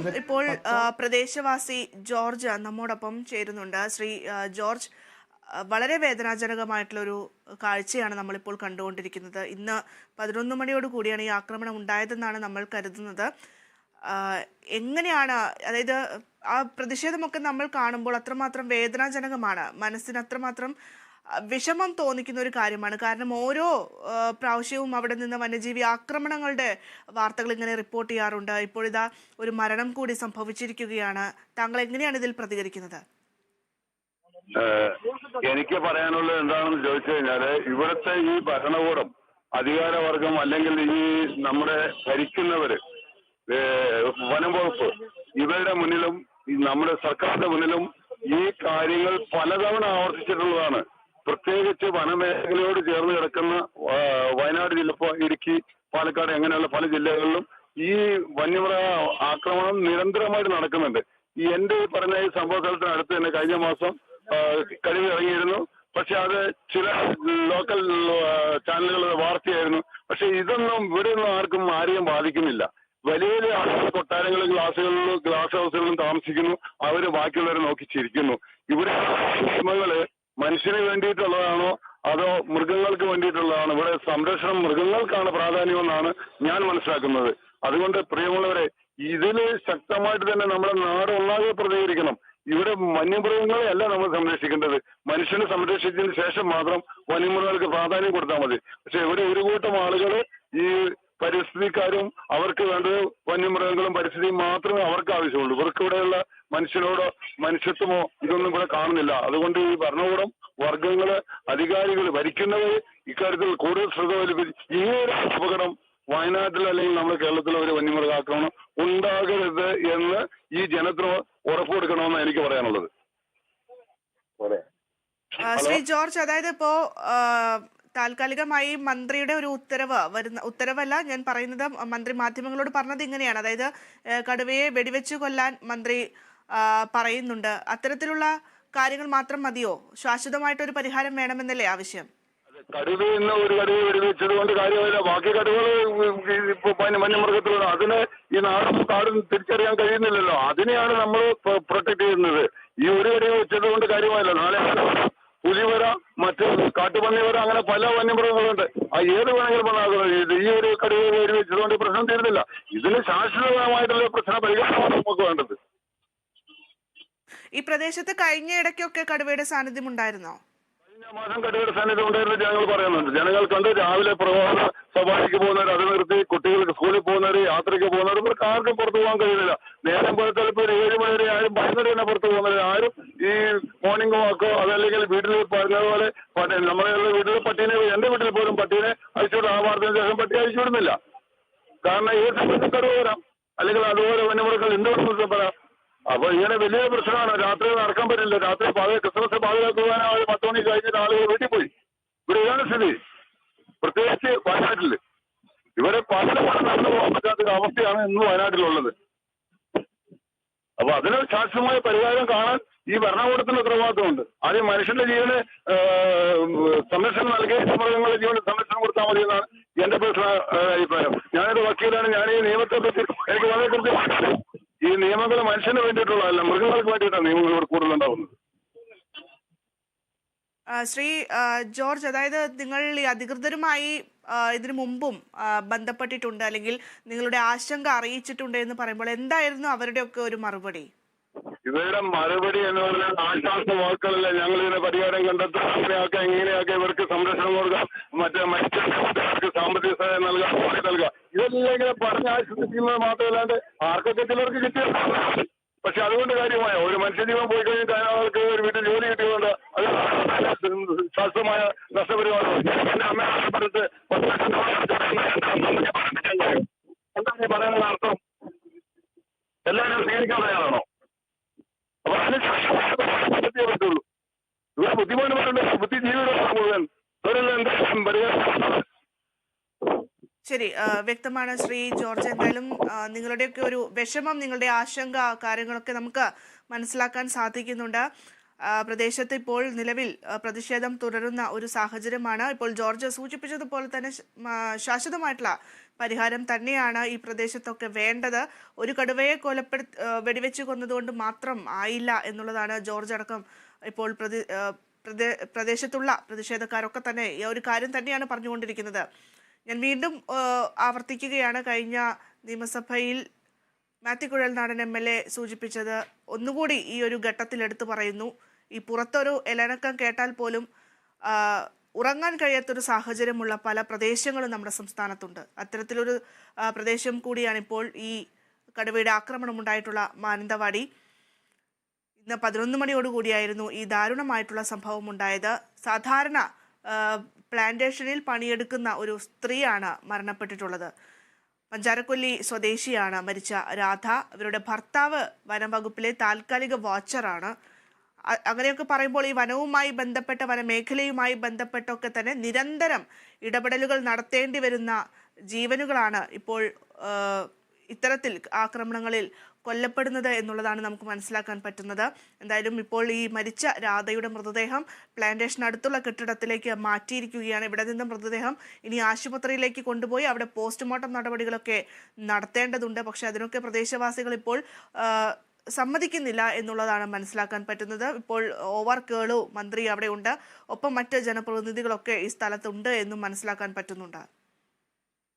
മുതൽ ഇപ്പോൾ 10. പ്രദേശവാസി ജോർജ് നമ്മോടൊപ്പം ചേരുന്നുണ്ട്. ശ്രീ ജോർജ്, വളരെ വേദനാജനകമായിട്ടുള്ളൊരു കാഴ്ചയാണ് നമ്മളിപ്പോൾ കണ്ടുകൊണ്ടിരിക്കുന്നത്. ഇന്ന് 11 മണിയോട് കൂടിയാണ് ഈ ആക്രമണം ഉണ്ടായതെന്നാണ് നമ്മൾ കരുതുന്നത്. ആ, എങ്ങനെയാണ്, അതായത് ആ പ്രതിഷേധമൊക്കെ നമ്മൾ കാണുമ്പോൾ അത്രമാത്രം വേദനാജനകമാണ്, മനസ്സിന് അത്രമാത്രം വിഷമം തോന്നിക്കുന്ന ഒരു കാര്യമാണ്. കാരണം ഓരോ പ്രാവശ്യവും അവിടെ നിന്ന് വന്യജീവി ആക്രമണങ്ങളുടെ വാർത്തകൾ ഇങ്ങനെ റിപ്പോർട്ട് ചെയ്യാറുണ്ട്. ഇപ്പോഴിതാ ഒരു മരണം കൂടി സംഭവിച്ചിരിക്കുകയാണ്. താങ്കൾ എങ്ങനെയാണ് ഇതിൽ പ്രതികരിക്കുന്നത്? എനിക്ക് പറയാനുള്ളത് എന്താണെന്ന് ചോദിച്ചു കഴിഞ്ഞാല്, ഇവിടുത്തെ ഈ ഭരണകൂടം, അധികാരവർഗം, അല്ലെങ്കിൽ ഈ നമ്മുടെ ഭരിക്കുന്നവര്, വനം വകുപ്പ്, ഇവരുടെ മുന്നിലും നമ്മുടെ സർക്കാരിന്റെ മുന്നിലും ഈ കാര്യങ്ങൾ പലതവണ ആവർത്തിച്ചിട്ടുള്ളതാണ്. പ്രത്യേകിച്ച് വനമേഖലയോട് ചേർന്ന് കിടക്കുന്ന വയനാട് ജില്ല, ഇടുക്കി, പാലക്കാട്, അങ്ങനെയുള്ള പല ജില്ലകളിലും ഈ വന്യമൃഗ ആക്രമണം നിരന്തരമായിട്ട് നടക്കുന്നുണ്ട്. ഈ എന്റെ പറഞ്ഞ ഈ സംഭവ സ്ഥലത്തിനടുത്ത് തന്നെ കഴിഞ്ഞ മാസം കടുവ ഇറങ്ങിയിരുന്നു. പക്ഷെ അത് ചില ലോക്കൽ ചാനലുകൾ വാർത്തയായിരുന്നു. പക്ഷെ ഇതൊന്നും ഇവിടെയൊന്നും ആരെയും ബാധിക്കുന്നില്ല. വലിയ വലിയ ആളുകൾ കൊട്ടാരങ്ങളും ഗ്ലാസ് ഹൗസുകളിലും താമസിക്കുന്നു. അവര് ബാക്കിയുള്ളവരെ നോക്കി ചിരിക്കുന്നു. ഇവിടെ നിയമങ്ങള് മനുഷ്യന് വേണ്ടിയിട്ടുള്ളതാണോ അതോ മൃഗങ്ങൾക്ക് വേണ്ടിയിട്ടുള്ളതാണോ? ഇവിടെ സംരക്ഷണം മൃഗങ്ങൾക്കാണ് പ്രാധാന്യമെന്നാണ് ഞാൻ മനസ്സിലാക്കുന്നത്. അതുകൊണ്ട് പ്രിയമുള്ളവരെ, ഇതില് ശക്തമായിട്ട് തന്നെ നമ്മുടെ നാട് ഒന്നാകെ പ്രതികരിക്കണം. ഇവിടെ വന്യമൃഗങ്ങളെ അല്ല നമ്മൾ സംരക്ഷിക്കേണ്ടത്, മനുഷ്യനെ സംരക്ഷിച്ചതിന് ശേഷം മാത്രം വന്യമൃഗങ്ങൾക്ക് പ്രാധാന്യം കൊടുത്താൽ മതി. പക്ഷെ ഇവിടെ ഒരു കൂട്ടം ആളുകൾ, ഈ പരിസ്ഥിതിക്കാരും, അവർക്ക് വേണ്ടത് വന്യമൃഗങ്ങളും പരിസ്ഥിതിയും മാത്രമേ അവർക്ക് ആവശ്യമുള്ളൂ. ഇവർക്ക് ഇവിടെയുള്ള മനുഷ്യനോടോ മനുഷ്യത്വമോ ഇതൊന്നും ഇവിടെ കാണുന്നില്ല. അതുകൊണ്ട് ഈ ഭരണകൂടം, വർഗങ്ങള്, അധികാരികൾ, ഭരിക്കുന്നവർ ഇക്കാര്യത്തിൽ കൂടുതൽ ശ്രദ്ധ വലിപ്പിച്ച് ഈ ഒരു അപകടം വയനാട്ടിൽ അല്ലെങ്കിൽ നമ്മുടെ കേരളത്തിലെ ഒരു വന്യമൃഗാക്രമണം ഉണ്ടാകരുത് എന്ന് ഈ ജനത്തിന് ഉറപ്പ് കൊടുക്കണമെന്ന് എനിക്ക് പറയാനുള്ളത്. ശ്രീ ജോർജ്, അതായത് ഇപ്പോ താൽക്കാലികമായി മന്ത്രിയുടെ ഒരു ഉത്തരവല്ല ഞാൻ പറയുന്നത്, മന്ത്രി മാധ്യമങ്ങളോട് പറഞ്ഞത് ഇങ്ങനെയാണ്. അതായത് കടുവയെ വെടിവെച്ചു കൊല്ലാൻ മന്ത്രി പറയുന്നുണ്ട്. അത്തരത്തിലുള്ള കാര്യങ്ങൾ മാത്രം മതിയോ? ശാശ്വതമായിട്ടൊരു പരിഹാരം വേണമെന്നല്ലേ ആവശ്യം? കടുവ ഇന്ന് ഒരു കടുവ വെടിവെച്ചത് കൊണ്ട് കാര്യമില്ല. ബാക്കി കടുവകൾ ഇപ്പൊ വന്യമൃഗത്തിലുള്ള അതിന് ഈ നാടും കാടും തിരിച്ചറിയാൻ കഴിയുന്നില്ലല്ലോ. അതിനെയാണ് നമ്മൾ പ്രൊട്ടക്ട് ചെയ്യുന്നത്. ഈ ഒരു കടുവ വെച്ചത് കൊണ്ട് കാര്യമായില്ല. നാളെ പുലി വരാം, മറ്റ് കാട്ടുപന്നി വരാം, അങ്ങനെ പല വന്യമൃഗങ്ങളുണ്ട്. ഏത് വേണമെങ്കിലും വന്നാകുന്നത്. ഈ ഒരു കടുവ വെടിവെച്ചത് കൊണ്ട് പ്രശ്നം തീരുന്നില്ല. ഇതിന് ശാശ്വതമായിട്ടുള്ള പ്രശ്ന പരിഹാരമാണ് നമുക്ക് വേണ്ടത്. ഈ പ്രദേശത്ത് കഴിഞ്ഞ ഇടയ്ക്കൊക്കെ കടുവയുടെ സാന്നിധ്യം ഉണ്ടായിരുന്നോ? മാസം കടുവയുടെ സാന്നിധ്യം ഉണ്ടായിരുന്നു ജനങ്ങൾ പറയുന്നുണ്ട്. ജനങ്ങൾ കണ്ട് രാവിലെ പ്രവാഹ സവാരിക്ക് പോകുന്നവർ, അത് നിർത്തി കുട്ടികൾക്ക് സ്കൂളിൽ പോകുന്നവർ, യാത്രയ്ക്ക് പോകുന്നവർ, ഇവർക്ക് ആർക്കും പുറത്തു പോകാൻ കഴിയുന്നില്ല. നേരം പോലത്തെ ഇപ്പോൾ ഒരു 7 മണി വരെ ആരും ഭയങ്കര തന്നെ പുറത്തു പോകുന്നവർ ആരും ഈ മോർണിംഗ് വാക്കോ അതല്ലെങ്കിൽ വീട്ടിൽ പറഞ്ഞതുപോലെ നമ്മളെ വീട്ടിൽ പട്ടീനെ, എന്റെ വീട്ടിൽ പോലും പട്ടീനെ അഴിച്ചുവിടും. ആവാർത്തതിന് ശേഷം പട്ടി അഴിച്ചുവിടുന്നില്ല. കാരണം ഏത് സമയത്തും കടുവ വരാം, അല്ലെങ്കിൽ അതുപോലെ വന്യമൃഗങ്ങൾ എന്തുകൊണ്ട് പറയാം. അപ്പൊ ഇങ്ങനെ വലിയ പ്രശ്നമാണ്. രാത്രി നടക്കാൻ പറ്റില്ല. രാത്രി ക്രിസ്മസ് പാതയാക്കുവാനായി 10 മണി കഴിഞ്ഞിട്ട് ആളുകൾ വീട്ടിൽ പോയി. ഇവിടെ ഇതാണ് സ്ഥിതി. പ്രത്യേകിച്ച് വയനാട്ടില് ഇവരെ പല നടന്നു പോകാൻ പറ്റാത്ത അവസ്ഥയാണ് ഇന്ന് വയനാട്ടിലുള്ളത്. അപ്പൊ അതിന് ശാശ്വതമായ പരിഹാരം കാണാൻ ഈ ഭരണകൂടത്തിന്റെ ഉത്തരവാദിത്വമുണ്ട്. ആദ്യം മനുഷ്യന്റെ ജീവന് സംരക്ഷണം നൽകി മൃഗങ്ങളുടെ ജീവന് സംരക്ഷണം കൊടുത്താൽ മതി എന്നാണ് എന്റെ പേഴ്സണൽ അഭിപ്രായം. ഞാനൊരു വക്കീലാണ്. ഞാൻ ഈ നിയമത്തെ പറ്റി എനിക്ക് വളരെ കൃത്യമായിട്ട്, ഈ നിയമങ്ങൾ മനുഷ്യന് വേണ്ടിയിട്ടുള്ളതല്ല, മൃഗങ്ങൾക്ക് വേണ്ടിയിട്ടാണ് നിയമങ്ങൾ ഇവിടെ കൂടുതലുണ്ടാവുന്നത്. ശ്രീ ജോർജ്, അതായത് നിങ്ങൾ ഈ അധികൃതരുമായി ഇതിനു മുമ്പും ബന്ധപ്പെട്ടിട്ടുണ്ട്, അല്ലെങ്കിൽ നിങ്ങളുടെ ആശങ്ക അറിയിച്ചിട്ടുണ്ട് എന്ന് പറയുമ്പോൾ എന്തായിരുന്നു അവരുടെയൊക്കെ ഒരു മറുപടി? ഇവരുടെ മറുപടി എന്ന് പറഞ്ഞാൽ ആശ്വാസ വാക്കുകളല്ല. ഞങ്ങൾ ഇതിനെ പരിഹാരം കണ്ടെത്തും, അങ്ങനെയാക്കാം, ഇങ്ങനെയാക്കാം, ഇവർക്ക് സംരക്ഷണം കൊടുക്കാം, മനുഷ്യർക്ക് സാമ്പത്തിക സഹായം നൽകാം, നൽകാം, ഇതെല്ലാം ഇങ്ങനെ പറഞ്ഞ് ആശ്വസിക്കുന്നത് മാത്രമല്ലാണ്ട് ആർക്കൊക്കെ ചിലർക്ക് കിട്ടിയ. പക്ഷെ അതുകൊണ്ട് കാര്യമായ ഒരു മനുഷ്യജീവൻ പോയി കഴിഞ്ഞാൽ അവർക്ക് ഒരു വീട്ടിൽ ജോലി കിട്ടിയതുകൊണ്ട് അത് ശാശ്വതമായ നഷ്ടപരിഹാരം. എന്റെ അമ്മയുടെ പറഞ്ഞിട്ട് എന്താണ് പറയാനുള്ള അർത്ഥം? എല്ലാവരും സ്വീകരിക്കാൻ തയ്യാറാണോ? അപ്പൊ അതിന് പറ്റേ പറ്റുള്ളൂ. ഇവിടെ ബുദ്ധിമാന്മാരുണ്ട്, ബുദ്ധിജീവികളാണ് മുഴുവൻ. അവരെല്ലാം എന്തായാലും പരിഹാരം. ശരി, വ്യക്തമാണ് ശ്രീ ജോർജ്. എന്തായാലും നിങ്ങളുടെയൊക്കെ ഒരു വിഷമം, നിങ്ങളുടെ ആശങ്ക, കാര്യങ്ങളൊക്കെ നമുക്ക് മനസ്സിലാക്കാൻ സാധിക്കുന്നുണ്ട്. പ്രദേശത്ത് ഇപ്പോൾ നിലവിൽ പ്രതിഷേധം തുടരുന്ന ഒരു സാഹചര്യമാണ്. ഇപ്പോൾ ജോർജ് സൂചിപ്പിച്ചതുപോലെ തന്നെ ശാശ്വതമായിട്ടുള്ള പരിഹാരം തന്നെയാണ് ഈ പ്രദേശത്തൊക്കെ വേണ്ടത്. ഒരു കടുവയെ വെടിവെച്ച് കൊന്നതുകൊണ്ട് മാത്രം ആയില്ല എന്നുള്ളതാണ് ജോർജ് അടക്കം ഇപ്പോൾ പ്രദേശത്തുള്ള പ്രതിഷേധക്കാരൊക്കെ തന്നെ ഈ ഒരു കാര്യം തന്നെയാണ് പറഞ്ഞുകൊണ്ടിരിക്കുന്നത്. ഞാൻ വീണ്ടും ആവർത്തിക്കുകയാണ്, കഴിഞ്ഞ നിയമസഭയിൽ മാത്യു കുഴൽനാടൻ MLA സൂചിപ്പിച്ചത് ഒന്നുകൂടി ഈ ഒരു ഘട്ടത്തിൽ എടുത്തു പറയുന്നു. ഈ പുറത്തൊരു ഇലനക്കം കേട്ടാൽ പോലും ഉറങ്ങാൻ കഴിയാത്തൊരു സാഹചര്യമുള്ള പല പ്രദേശങ്ങളും നമ്മുടെ സംസ്ഥാനത്തുണ്ട്. അത്തരത്തിലൊരു പ്രദേശം കൂടിയാണ് ഇപ്പോൾ ഈ കടുവയുടെ ആക്രമണം ഉണ്ടായിട്ടുള്ള മാനന്തവാടി. ഇന്ന് 11 മണിയോടുകൂടിയായിരുന്നു ഈ ദാരുണമായിട്ടുള്ള സംഭവം ഉണ്ടായത്. സാധാരണ പ്ലാന്റേഷനിൽ പണിയെടുക്കുന്ന ഒരു സ്ത്രീയാണ് മരണപ്പെട്ടിട്ടുള്ളത്. പഞ്ചാരക്കൊല്ലി സ്വദേശിയാണ് മരിച്ച രാധ. ഇവരുടെ ഭർത്താവ് വനം വകുപ്പിലെ താൽക്കാലിക വാച്ചറാണ്. അങ്ങനെയൊക്കെ പറയുമ്പോൾ ഈ വനവുമായി ബന്ധപ്പെട്ട വനമേഖലയുമായി ബന്ധപ്പെട്ടൊക്കെ തന്നെ നിരന്തരം ഇടപെടലുകൾ നടത്തേണ്ടി വരുന്ന ജീവനുകളാണ് ഇപ്പോൾ ഇത്തരത്തിൽ ആക്രമണങ്ങളിൽ കൊല്ലപ്പെടുന്നത് എന്നുള്ളതാണ് നമുക്ക് മനസ്സിലാക്കാൻ പറ്റുന്നത്. എന്തായാലും ഇപ്പോൾ ഈ മരിച്ച രാധയുടെ മൃതദേഹം പ്ലാന്റേഷൻ അടുത്തുള്ള കെട്ടിടത്തിലേക്ക് മാറ്റിയിരിക്കുകയാണ്. ഇവിടെ നിന്ന് മൃതദേഹം ഇനി ആശുപത്രിയിലേക്ക് കൊണ്ടുപോയി അവിടെ പോസ്റ്റ്മോർട്ടം നടപടികളൊക്കെ നടത്തേണ്ടതുണ്ട്. പക്ഷെ അതിനൊക്കെ പ്രദേശവാസികൾ ഇപ്പോൾ സമ്മതിക്കുന്നില്ല എന്നുള്ളതാണ് മനസ്സിലാക്കാൻ പറ്റുന്നത്. ഇപ്പോൾ OR കേളു മന്ത്രി അവിടെ ഉണ്ട്, ഒപ്പം മറ്റ് ജനപ്രതിനിധികളൊക്കെ ഈ സ്ഥലത്തുണ്ട് എന്നും മനസ്സിലാക്കാൻ പറ്റുന്നുണ്ട്.